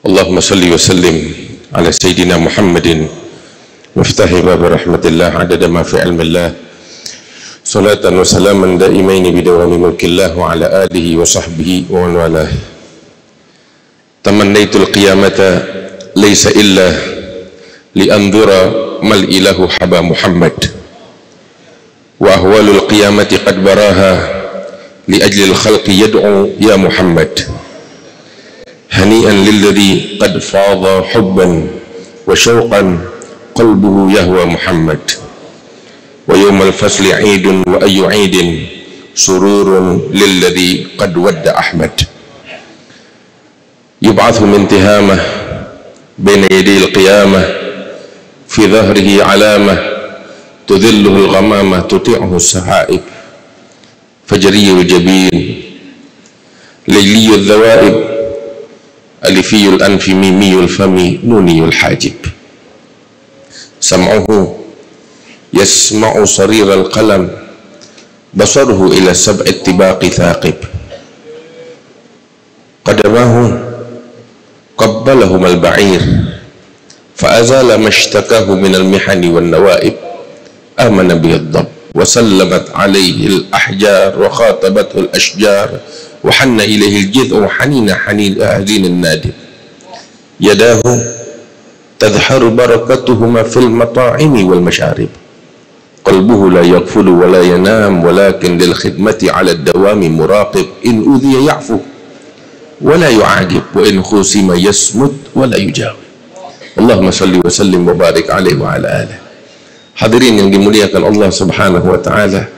Allahumma salli wa sallim ala Sayyidina Muhammadin miftahi bab rahmatillah adada ma fi ilmillah salatan wa salaman daimaini bidawami mulkillah wa ala alihi wa sahbihi wa man walah. Tamannaitul qiyamata laysa illa li andura mal ilahu haba Muhammad wa ahwalul qiyamati qad baraha li ajlil khalqi yad'u ya Muhammad. Hani'an lilladhi qad fadha hubban wa syauqan qalbuhu yahwa Muhammad. Wa yawmal fasli 'idun wa ayyu 'idin sururun lilladhi qad wadda Ahmad. Yub'athu min tihamah baina yaday al-qiyamah fi dhahrihi 'alamah tudhilluhu al-ghamamah tuti'uhu as-sahaib fajriyul jabin layliyul dhawaib alifiyul anfi mimiyul fami nuniyul hajib. Sam'uhu yasma'u sariral qalam basaruhu ila sab'i tibaqi thaqib. Qadamahu qabbalahum al-ba'ir fa'azala mashtakahu minal mihani wan nawaib. Amana bihad-dab wa sallamat alayhi al-ahjar wa khatabathu al-ashjar wa hanna ilayhi al-jid'u hanina hanil ahlin an-nadim. Yadahu tadhharu barakatuhuma fil mata'imi wal masharib. Qalbuhu la yaghfulu wa la yanam walakin lil khidmati 'ala ad-dawami muraqib. In udhiya ya'fu wa la yu'agib wa in khusima yasmut wa la yujawib. Allahumma salli wa sallim wa barik alaihi wa ala alihi. Hadirin yang dimuliakan Allah Subhanahu wa taala,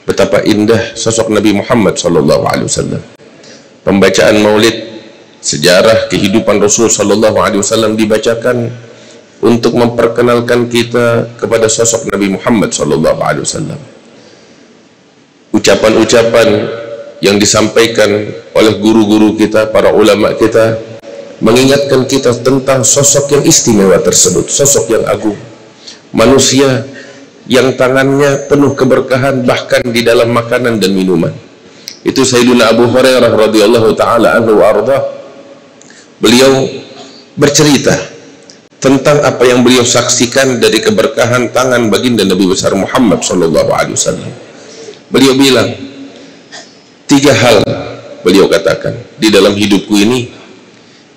betapa indah sosok Nabi Muhammad sallallahu alaihi wasallam. Pembacaan Maulid, sejarah kehidupan Rasul sallallahu alaihi wasallam dibacakan untuk memperkenalkan kita kepada sosok Nabi Muhammad sallallahu alaihi wasallam. Ucapan-ucapan yang disampaikan oleh guru-guru kita, para ulama kita, mengingatkan kita tentang sosok yang istimewa tersebut, sosok yang agung, manusia yang tangannya penuh keberkahan bahkan di dalam makanan dan minuman. Itu Sayyidina Abu Hurairah radhiyallahu taala anhu wa ardhah. Beliau bercerita tentang apa yang beliau saksikan dari keberkahan tangan baginda Nabi besar Muhammad sallallahu alaihi wasallam. Beliau bilang, 3 hal beliau katakan di dalam hidupku ini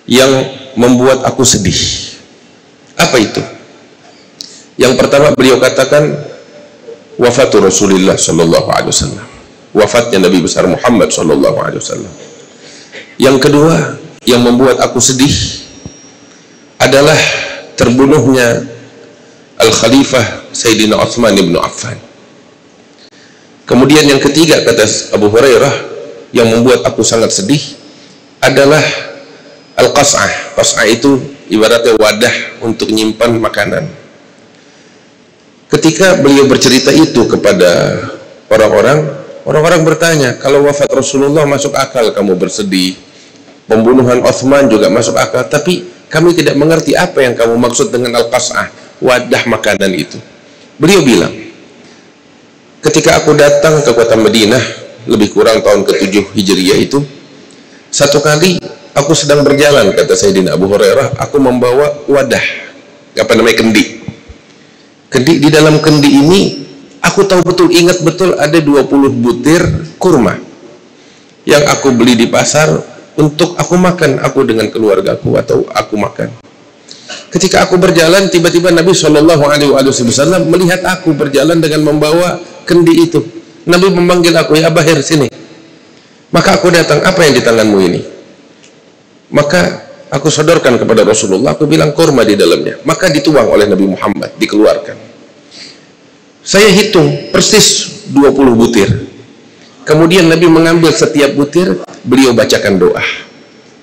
yang membuat aku sedih. Apa itu? Yang pertama beliau katakan wafatu Rasulullah sallallahu alaihi wasallam, wafatnya Nabi besar Muhammad sallallahu alaihi wasallam. Yang kedua yang membuat aku sedih adalah terbunuhnya Al-Khalifah Sayyidina Utsman bin Affan. Kemudian yang ketiga kata Abu Hurairah yang membuat aku sangat sedih adalah Al-Qas'ah. Qas'ah itu ibaratnya wadah untuk menyimpan makanan. Ketika beliau bercerita itu kepada orang-orang bertanya, kalau wafat Rasulullah masuk akal kamu bersedih, pembunuhan Utsman juga masuk akal, tapi kami tidak mengerti apa yang kamu maksud dengan Al-Qas'ah, wadah makanan itu. Beliau bilang, ketika aku datang ke kota Madinah, lebih kurang tahun ke-7 Hijriah itu, satu kali aku sedang berjalan, kata Sayyidina Abu Hurairah, aku membawa wadah, kendi. Kendi, di dalam kendi ini aku tahu betul, ingat betul ada 20 butir kurma yang aku beli di pasar untuk aku makan, aku dengan keluargaku atau aku makan. Ketika aku berjalan, tiba-tiba Nabi Shallallahu Alaihi Wasallam melihat aku berjalan dengan membawa kendi itu. Nabi memanggil aku, ya Bahir, sini. Maka aku datang, apa yang di tanganmu ini? Maka aku sodorkan kepada Rasulullah, aku bilang kurma di dalamnya. Maka dituang oleh Nabi Muhammad, dikeluarkan. Saya hitung persis 20 butir. Kemudian Nabi mengambil setiap butir, beliau bacakan doa.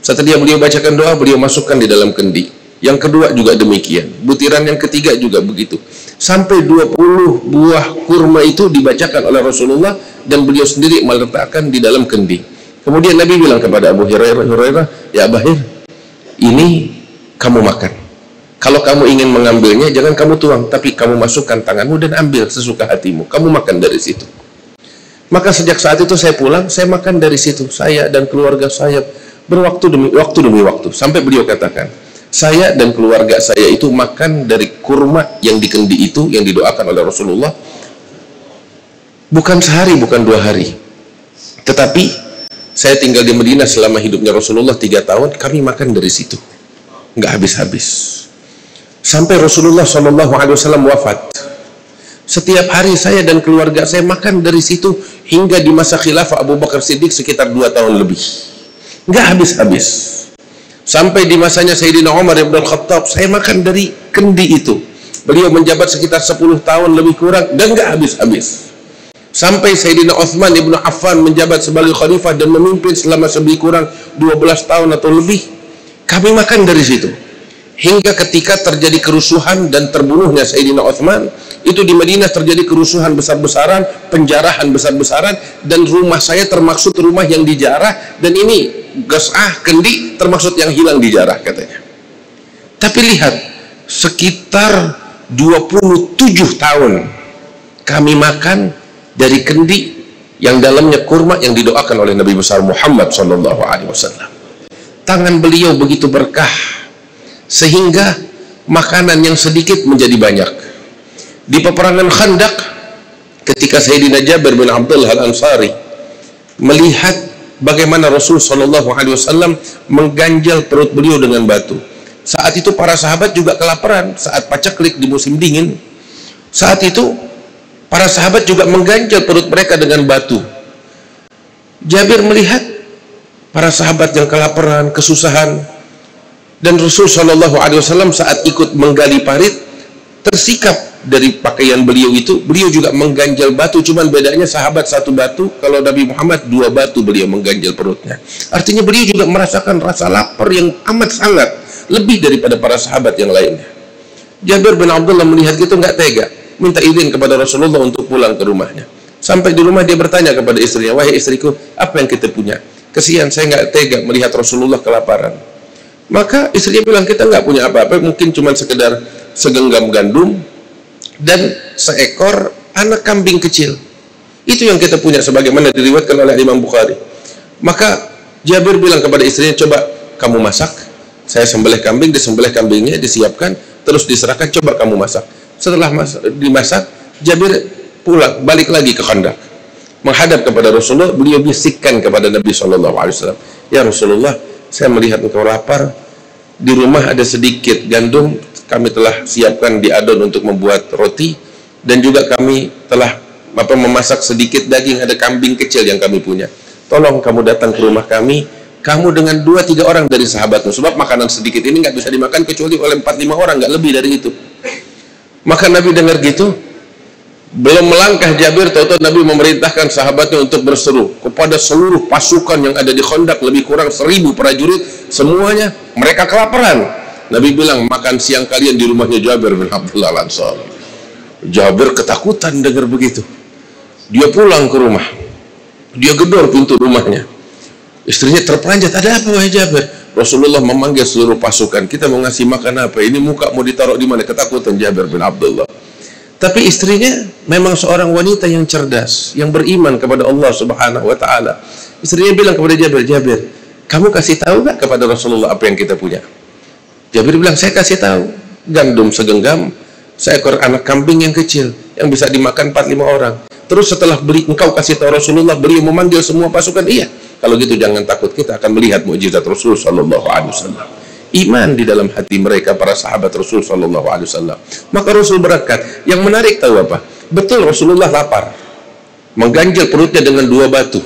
Setelah beliau bacakan doa, beliau masukkan di dalam kendi. Yang kedua juga demikian. Butiran yang ketiga juga begitu. Sampai 20 buah kurma itu dibacakan oleh Rasulullah dan beliau sendiri meletakkan di dalam kendi. Kemudian Nabi bilang kepada Abu Hurairah, ya Bahir, ini kamu makan. Kalau kamu ingin mengambilnya, jangan kamu tuang, tapi kamu masukkan tanganmu dan ambil sesuka hatimu. Kamu makan dari situ. Maka sejak saat itu saya pulang, saya makan dari situ. Saya dan keluarga saya Berwaktu demi waktu sampai beliau katakan, saya dan keluarga saya itu makan dari kurma yang di kendi itu yang didoakan oleh Rasulullah bukan sehari, bukan 2 hari, tetapi saya tinggal di Madinah selama hidupnya Rasulullah 3 tahun, kami makan dari situ nggak habis-habis sampai Rasulullah SAW wafat. Setiap hari saya dan keluarga saya makan dari situ hingga di masa khilafah Abu Bakar Siddiq sekitar 2 tahun lebih, nggak habis-habis. Sampai di masanya Sayyidina Umar ibn Khattab saya makan dari kendi itu. Beliau menjabat sekitar 10 tahun lebih kurang dan nggak habis-habis. Sampai Sayyidina Utsman ibn Affan menjabat sebagai khalifah dan memimpin selama lebih kurang 12 tahun atau lebih, kami makan dari situ. Hingga ketika terjadi kerusuhan dan terbunuhnya Sayyidina Utsman, itu di Madinah terjadi kerusuhan besar-besaran, penjarahan besar-besaran, dan rumah saya termaksud rumah yang dijarah, dan ini gasah kendi termaksud yang hilang dijarah katanya. Tapi lihat, sekitar 27 tahun kami makan dari kendi yang dalamnya kurma yang didoakan oleh Nabi besar Muhammad SAW. Tangan beliau begitu berkah sehingga makanan yang sedikit menjadi banyak. Di peperangan Khandaq, ketika Sayyidina Jabir bin Abdullah Al-Ansari melihat bagaimana Rasul SAW mengganjal perut beliau dengan batu. Saat itu para sahabat juga kelaparan saat paceklik di musim dingin. Saat itu para sahabat juga mengganjal perut mereka dengan batu. Jabir melihat para sahabat yang kelaparan, kesusahan, dan Rasul SAW saat ikut menggali parit tersikap dari pakaian beliau itu, beliau juga mengganjal batu, cuman bedanya sahabat 1 batu, kalau Nabi Muhammad 2 batu beliau mengganjal perutnya. Artinya beliau juga merasakan rasa lapar yang amat sangat, lebih daripada para sahabat yang lainnya. Jabir bin Abdullah melihat gitu nggak tega, minta izin kepada Rasulullah untuk pulang ke rumahnya. Sampai di rumah dia bertanya kepada istrinya, wahai istriku, apa yang kita punya? Kesian, saya nggak tega melihat Rasulullah kelaparan. Maka istrinya bilang, kita nggak punya apa-apa, mungkin cuma sekedar segenggam gandum dan seekor anak kambing kecil. Itu yang kita punya, sebagaimana diriwayatkan oleh Imam Bukhari. Maka Jabir bilang kepada istrinya, coba kamu masak, saya sembelih kambing, disembelih kambingnya, disiapkan, terus diserahkan, coba kamu masak. Setelah dimasak, Jabir pulang, balik lagi ke Khandaq, menghadap kepada Rasulullah. Beliau bisikkan kepada Nabi SAW, ya Rasulullah, saya melihat engkau lapar, di rumah ada sedikit gandum, kami telah siapkan di adon untuk membuat roti, dan juga kami telah memasak sedikit daging, ada kambing kecil yang kami punya. Tolong kamu datang ke rumah kami, kamu dengan 2-3 orang dari sahabatmu, sebab makanan sedikit ini nggak bisa dimakan kecuali oleh 4-5 orang, nggak lebih dari itu. Maka Nabi dengar gitu, belum melangkah Jabir, tahu-tahu Nabi memerintahkan sahabatnya untuk berseru kepada seluruh pasukan yang ada di Khandaq, lebih kurang 1000 prajurit, semuanya mereka kelaparan. Nabi bilang, makan siang kalian di rumahnya Jabir bin Abdullah Al-Ansari. Jabir ketakutan dengar begitu. Dia pulang ke rumah, dia gedor pintu rumahnya. Istrinya terperanjat, ada apa wahai Jabir? Rasulullah memanggil seluruh pasukan, kita mau ngasih makan apa? Ini muka mau ditaruh di mana? Ketakutan Jabir bin Abdullah. Tapi istrinya memang seorang wanita yang cerdas, yang beriman kepada Allah Subhanahu wa taala. Istrinya bilang kepada Jabir, Jabir, kamu kasih tahu nggak kepada Rasulullah apa yang kita punya? Jabir bilang, saya kasih tahu, gandum segenggam, seekor anak kambing yang kecil yang bisa dimakan 4-5 orang. Terus setelah engkau kasih tahu Rasulullah, beliau memanggil semua pasukan. Iya, kalau gitu jangan takut, kita akan melihat mukjizat Rasul sallallahu alaihi wasallam. Iman di dalam hati mereka para sahabat Rasul sallallahu alaihi wasallam. Maka Rasul berangkat. Yang menarik tahu apa? Betul Rasulullah lapar, mengganjal perutnya dengan 2 batu.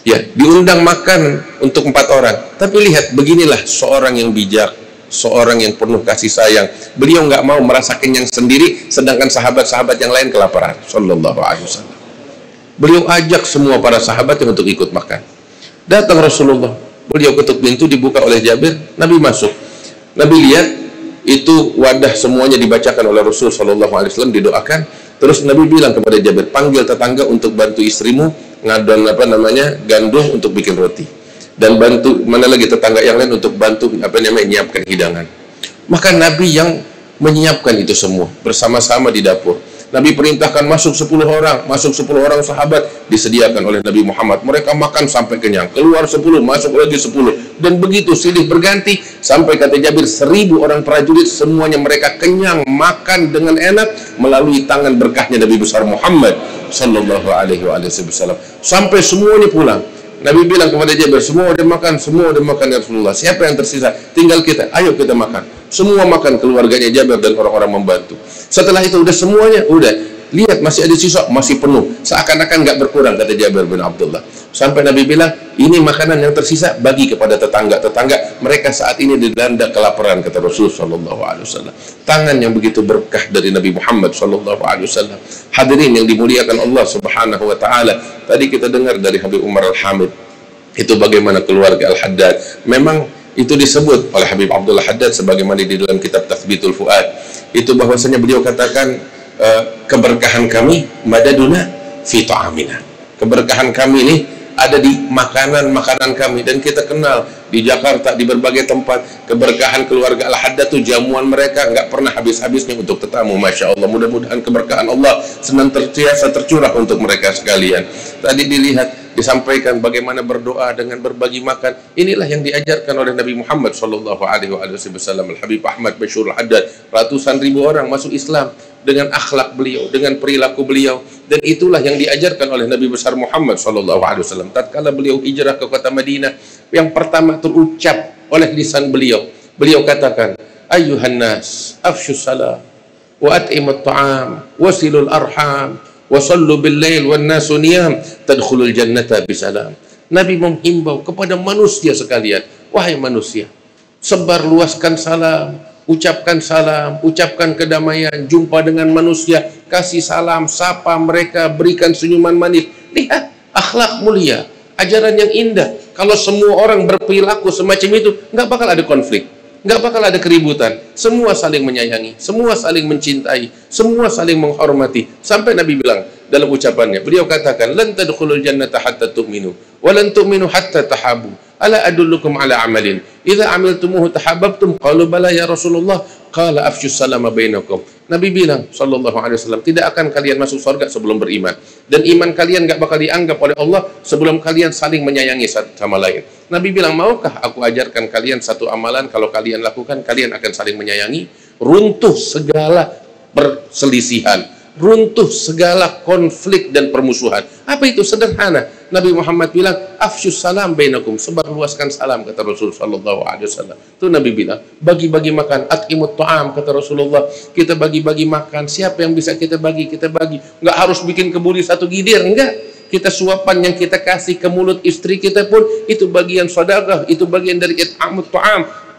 Ya, diundang makan untuk 4 orang. Tapi lihat, beginilah seorang yang bijak, seorang yang penuh kasih sayang. Beliau nggak mau merasa kenyang sendiri, sedangkan sahabat-sahabat yang lain kelaparan. Sallallahu alaihi wasallam. Beliau ajak semua para sahabatnya untuk ikut makan. Datang Rasulullah, beliau ketuk pintu, dibuka oleh Jabir, Nabi masuk. Nabi lihat itu wadah semuanya dibacakan oleh Rasul sallallahu alaihi wasallam, didoakan. Terus Nabi bilang kepada Jabir, panggil tetangga untuk bantu istrimu ngadon gandum untuk bikin roti, dan bantu mana lagi tetangga yang lain untuk bantu menyiapkan hidangan. Maka Nabi yang menyiapkan itu semua bersama-sama di dapur. Nabi perintahkan masuk 10 orang, masuk 10 orang sahabat, disediakan oleh Nabi Muhammad. Mereka makan sampai kenyang, keluar 10, masuk lagi 10, Dan begitu silih berganti sampai kata Jabir 1000 orang prajurit semuanya mereka kenyang makan dengan enak melalui tangan berkahnya Nabi besar Muhammad sallallahu alaihi wasallam. Sampai semuanya pulang. Nabi bilang kepada Jabir, semua udah makan ya Rasulullah. Siapa yang tersisa? Tinggal kita. Ayo kita makan. Semua makan, keluarganya Jabir dan orang-orang membantu. Setelah itu udah semuanya, udah. Lihat masih ada sisa, masih penuh. Seakan-akan nggak berkurang kata Jabir bin Abdullah. Sampai Nabi bilang, ini makanan yang tersisa bagi kepada tetangga-tetangga. Mereka saat ini dilanda kelaparan kata Rasul sallallahu alaihi wasallam. Tangan yang begitu berkah dari Nabi Muhammad sallallahu alaihi wasallam. Hadirin yang dimuliakan Allah Subhanahu wa taala. Tadi kita dengar dari Habib Umar Al-Hamid itu bagaimana keluarga Al-Haddad. Memang itu disebut oleh Habib Abdullah Haddad sebagaimana di dalam kitab Tathbitul Fuad. Itu bahwasanya beliau katakan keberkahan kami madaduna fi ta'amina. Keberkahan kami ini ada di makanan-makanan kami, dan kita kenal di Jakarta di berbagai tempat keberkahan keluarga Al-Haddad itu jamuan mereka nggak pernah habis-habisnya untuk tetamu. Masya Allah, mudah-mudahan keberkahan Allah senantiasa tercurah untuk mereka sekalian. Tadi dilihat disampaikan bagaimana berdoa dengan berbagi makan. Inilah yang diajarkan oleh Nabi Muhammad sallallahu alaihi wasallam. Al-Habib Ahmad Bashir Al-Haddad, ratusan ribu orang masuk Islam dengan akhlak beliau, dengan perilaku beliau, dan itulah yang diajarkan oleh Nabi besar Muhammad sallallahu alaihi wasallam. Tatkala beliau hijrah ke kota Madinah, yang pertama terucap oleh lisan beliau, beliau katakan, ayyuhan nas afshus salam wa at'imut ta'am wasilul arham wa sallu bil lail wan nasu niyam tadkhulul jannata bisalam. Nabi menghimbau kepada manusia sekalian, wahai manusia, sebar luaskan salam, ucapkan salam, ucapkan kedamaian, jumpa dengan manusia, kasih salam, sapa mereka, berikan senyuman manis. Lihat akhlak mulia, ajaran yang indah. Kalau semua orang berperilaku semacam itu, nggak bakal ada konflik, nggak bakal ada keributan. Semua saling menyayangi, semua saling mencintai, semua saling menghormati. Sampai Nabi bilang dalam ucapannya, beliau katakan, lan tadkhulul jannata hatta tu'minu wa lan tu'minu hatta tahabu. Ala adullukum ala amalin idza amiltumuhu tahabbtum. Qalu bala ya Rasulullah. Qala afshus salama bainakum. Nabi bilang sallallahu alaihi wasallam, tidak akan kalian masuk surga sebelum beriman, dan iman kalian enggak bakal dianggap oleh Allah sebelum kalian saling menyayangi satu sama lain. Nabi bilang, maukah aku ajarkan kalian satu amalan, kalau kalian lakukan kalian akan saling menyayangi, runtuh segala perselisihan, runtuh segala konflik dan permusuhan. Apa itu? Sederhana. Nabi Muhammad bilang, afsyus salam bainakum, sebar luaskan salam kata Rasul sallallahu alaihi wasallam. Itu Nabi bilang, bagi-bagi makan, at'imut ta'am kata Rasulullah, kita bagi-bagi makan. Siapa yang bisa kita bagi, kita bagi. Enggak harus bikin kebuli satu gidir, enggak. Kita suapan yang kita kasih ke mulut istri kita pun itu bagian sedekah, itu bagian dari at'imut ta'am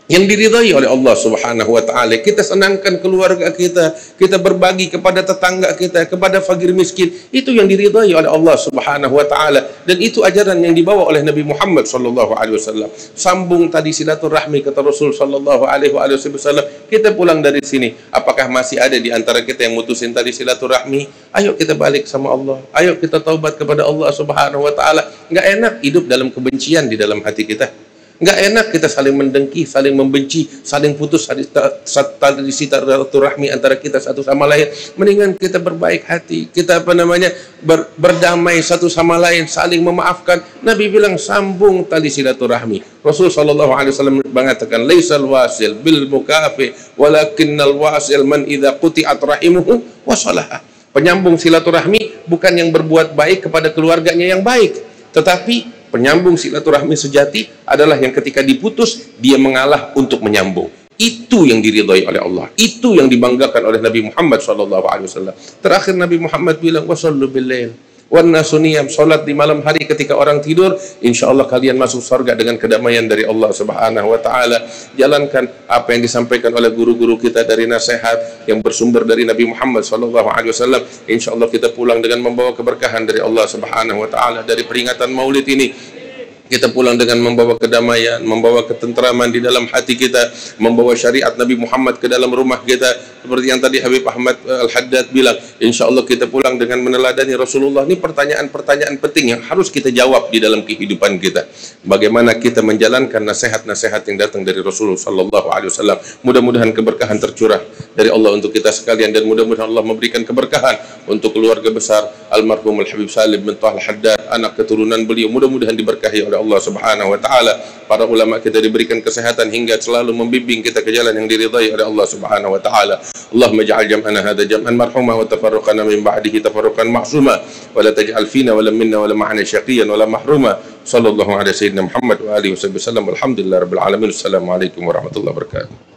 yang diridhai oleh Allah Subhanahu wa taala. Kita senangkan keluarga kita, kita berbagi kepada tetangga kita, kepada fakir miskin, itu yang diridhai oleh Allah Subhanahu wa taala, dan itu ajaran yang dibawa oleh Nabi Muhammad sallallahu alaihi wasallam. Sambung tadi silaturahmi kata Rasul sallallahu alaihi wasallam. Kita pulang dari sini, apakah masih ada di antara kita yang mutusin tadi silaturahmi? Ayo kita balik sama Allah. Ayo kita taubat kepada Allah Subhanahu wa taala. Enggak enak hidup dalam kebencian di dalam hati kita. Nggak enak kita saling mendengki, saling membenci, saling putus tali silaturahmi antara kita satu sama lain. Mendingan kita berbaik hati, kita berdamai satu sama lain, saling memaafkan. Nabi bilang sambung tali silaturahmi. Rasul sallallahu alaihi wasallam mengatakan, laisal wasil bil mukafi walakinnal wasil man idza quti'at rahimuhu wasalaha. Penyambung silaturahmi bukan yang berbuat baik kepada keluarganya yang baik, tetapi penyambung silaturahmi sejati adalah yang ketika diputus dia mengalah untuk menyambung. Itu yang diridhai oleh Allah, itu yang dibanggakan oleh Nabi Muhammad SAW. Terakhir Nabi Muhammad bilang, wasallu bil lail wan nasu niyam, salat di malam hari ketika orang tidur, insyaallah kalian masuk surga dengan kedamaian dari Allah Subhanahu wa taala. Jalankan apa yang disampaikan oleh guru-guru kita dari nasihat yang bersumber dari Nabi Muhammad SAW. Insyaallah kita pulang dengan membawa keberkahan dari Allah Subhanahu wa taala. Dari peringatan Maulid ini kita pulang dengan membawa kedamaian, membawa ketentraman di dalam hati kita, membawa syariat Nabi Muhammad ke dalam rumah kita. Seperti yang tadi Habib Ahmad Al-Haddad bilang, insya Allah kita pulang dengan meneladani Rasulullah. Ini pertanyaan-pertanyaan penting yang harus kita jawab di dalam kehidupan kita. Bagaimana kita menjalankan nasihat-nasihat yang datang dari Rasulullah Sallallahu Alaihi Wasallam. Mudah-mudahan keberkahan tercurah dari Allah untuk kita sekalian, dan mudah-mudahan Allah memberikan keberkahan untuk keluarga besar almarhum Al-Habib Salim bin Taha Al-Haddad, anak keturunan beliau. Mudah-mudahan diberkahi oleh oleh Allah Subhanahu wa taala. Para ulama kita diberikan kesehatan hingga selalu membimbing kita ke jalan yang diridhai oleh Allah Subhanahu wa taala. Allahumma ij'al jam'ana hadha jam'an marhuma wa tafarruqana min ba'dihi tafarruqan ma'suma wa la taj'al fina wa la minna wa la ma'ana syaqiyan wa la mahruma. Sallallahu ala sayyidina Muhammad wa alihi wasallam. Alhamdulillah rabbil alamin. Assalamualaikum warahmatullahi wabarakatuh.